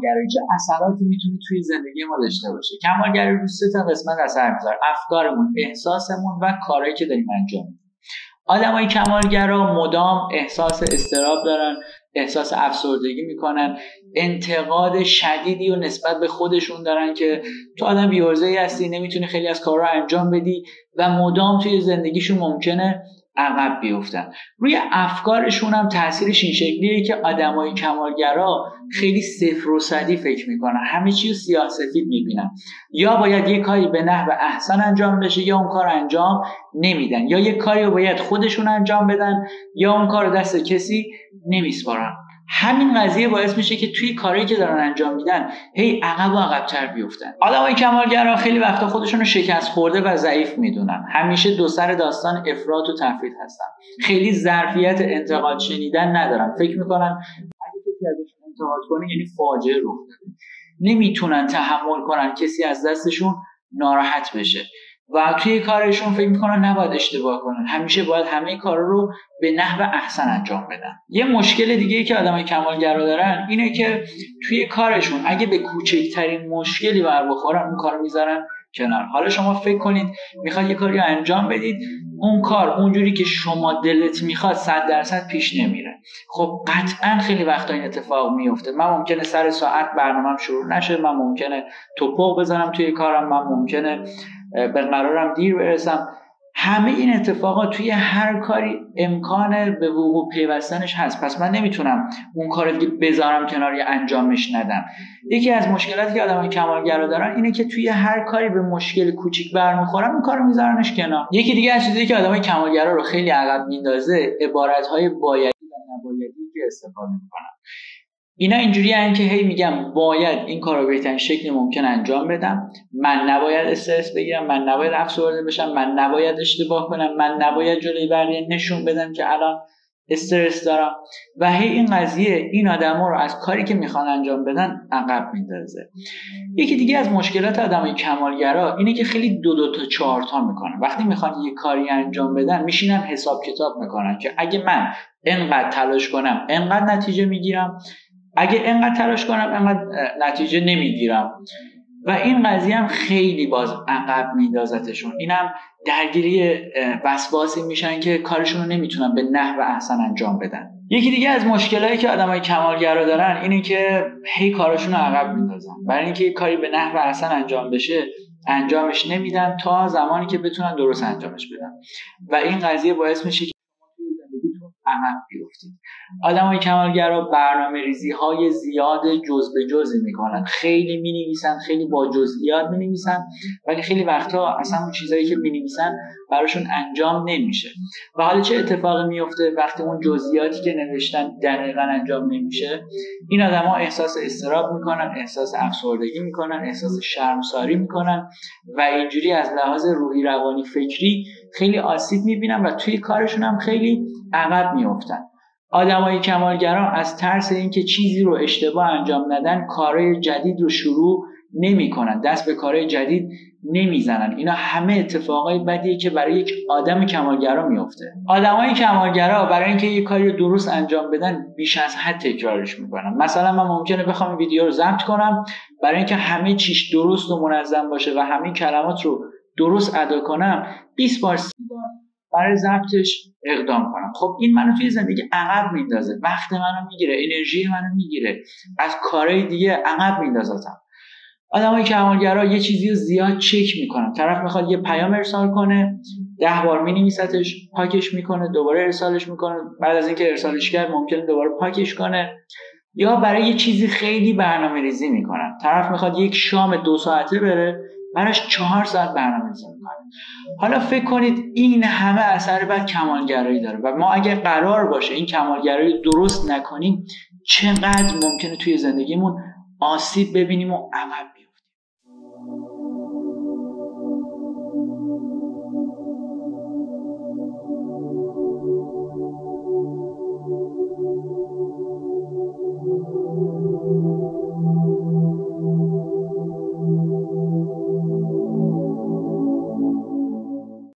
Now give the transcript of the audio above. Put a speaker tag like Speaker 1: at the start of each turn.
Speaker 1: کمالگرایی چه اثراتی میتونه توی زندگی ما داشته باشه؟ کمالگرایی رو 3 تا قسمت اثر میذاره: افکارمون، احساسمون و کارهایی که داریم انجام میدیم. آدمای کمالگرا مدام احساس اضطراب دارن، احساس افسردگی میکنن، انتقاد شدیدی و نسبت به خودشون دارن که تو آدم بی‌عرضه‌ای هستی، نمیتونی خیلی از کارها انجام بدی و مدام توی زندگیشون ممکنه عقب بیفتن. روی افکارشون هم تاثیرش این شکلیه که آدمای کمالگرا خیلی صفر و صدی فکر میکنن، همه چیز سیاه سفید میبینن. یا باید یه کاری به نحو احسن انجام بشه یا اون کار انجام نمیدن، یا یه کاری رو باید خودشون انجام بدن یا اون کار دست کسی نمیسپارن. همین قضیه باعث میشه که توی کاری که دارن انجام میدن هی عقب و عقب‌تر بیفتن. آدمای کمالگرا خیلی وقتا خودشون رو شکست خورده و ضعیف میدونن، همیشه دو سر داستان افراط و تفرید هستن، خیلی ظرفیت انتقاد شنیدن ندارن، فکر میکنن اگه کسی ازشون انتقاد کنه یعنی فاجعه رخ داده، نمیتونن تحمل کنن کسی از دستشون ناراحت بشه و توی کارشون فکر میکنن نباید اشتباه کنن، همیشه باید همه کارا رو به نحو احسن انجام بدن. یه مشکل دیگه ای که آدمای کمالگرا دارن اینه که توی کارشون اگه به کوچکترین مشکلی بر بخورن اون کارو میذارن کنار. حالا شما فکر کنید میخواد یه کاری رو انجام بدید، اون کار اونجوری که شما دلت میخواد 100% پیش نمیره. خب قطعا خیلی وقتا این اتفاق میفته. من ممکنه سر ساعت برنامه‌ام شروع نشه، من ممکنه توپق بزنم توی کارم، من ممکنه به قرارم دیر برسم. همه این اتفاقات توی هر کاری امکان به وقوع پیوستنش هست، پس من نمیتونم اون کار دیگه بذارم کنار یا انجامش ندم. یکی از مشکلاتی که آدمای کمالگرا دارن اینه که توی هر کاری به مشکل کوچیک برمیخورن اون کارو میذارنش کنار. یکی دیگه از چیزایی که آدمای کمالگرا رو خیلی عقب میندازه عبارت‌های بایدی و نبایدی که استفاده میکنن. اینا اینجوری هستن که هی میگم باید این کارو به بهترین شکل ممکن انجام بدم، من نباید استرس بگیرم، من نباید افسرده بشم، من نباید اشتباه کنم، من نباید جلوی بقیه نشون بدم که الان استرس دارم و هی این قضیه این آدما رو از کاری که میخوان انجام بدن عقب میندازه. یکی دیگه از مشکلات آدمای کمالگرا اینه که خیلی دو تا 4 تا میکنن. وقتی میخوان یه کاری انجام بدن میشینن حساب کتاب میکنن که اگه من اینقدر تلاش کنم اینقدر نتیجه میگیرم، اگه اینقدر تلاش کنم اینقدر نتیجه نمیگیرم و این قضیه هم خیلی باز عقب میندازتشون. اینم درگیری وسواسی میشن که کارشون رو نمیتونن به نحو احسن انجام بدن. یکی دیگه از مشکلایی که آدمای کمالگرا دارن اینه که هی کارشون رو عقب میندازن، برای اینکه کاری به نحو احسن انجام بشه انجامش نمیدن تا زمانی که بتونن درست انجامش بدن و این قضیه باعث میشه که عقب بیفتید. آدمای کمالگرا برنامه‌ریزی‌های زیاد جز به جزی میکنن، خیلی می‌نویسن، خیلی با جزئیات می‌نویسن، ولی خیلی وقتا اصلا اون چیزایی که می‌نویسن براشون انجام نمیشه. و حالا چه اتفاقی میفته وقتی اون جزئیاتی که نوشتن دقیقاً انجام نمیشه؟ این آدما احساس اضطراب میکنن، احساس افسردگی میکنن، احساس شرمساری میکنن و اینجوری از لحاظ روحی، روانی، فکری خیلی آسیب میبینن و توی کارشون هم خیلی عقب میافتن. آدمای کمالگرا از ترس اینکه چیزی رو اشتباه انجام ندن کارهای جدید رو شروع نمی‌کنن، دست به کارهای جدید نمیزنن. اینا همه اتفاقای بدیه که برای یک آدم کمالگرا میفته. آدمای کمالگرا برای اینکه یک کاری رو درست انجام بدن بیش از حد تکرارش میکنن. مثلا من ممکنه بخوام ویدیو رو ضبط کنم، برای اینکه همه چیش درست و منظم باشه و همه کلمات رو درست ادا کنم 20 بار 30 بار برای ضبطش اقدام کنم. خب این منو توی زندگی عقب میندازه، وقت منو میگیره، انرژی منو میگیره، از کارهای دیگه عقب میندازتم. آدمای کمالگرا یه چیزی رو زیاد چک میکنن. طرف میخواد یه پیام ارسال کنه، 10 بار مینویستش، پاکش میکنه، دوباره ارسالش میکنه، بعد از اینکه ارسالش کرد ممکنه دوباره پاکش کنه. یا برای یه چیزی خیلی برنامه‌ریزی میکنن. طرف میخواد یک شام 2 ساعته بره، براش 4 ساعت برنامه‌ریزی میکنه. حالا فکر کنید این همه اثر بد کمالگرایی داره و ما اگه قرار باشه این کمالگرایی درست نکنیم چقدر ممکنه توی زندگیمون آسیب ببینیم و عقب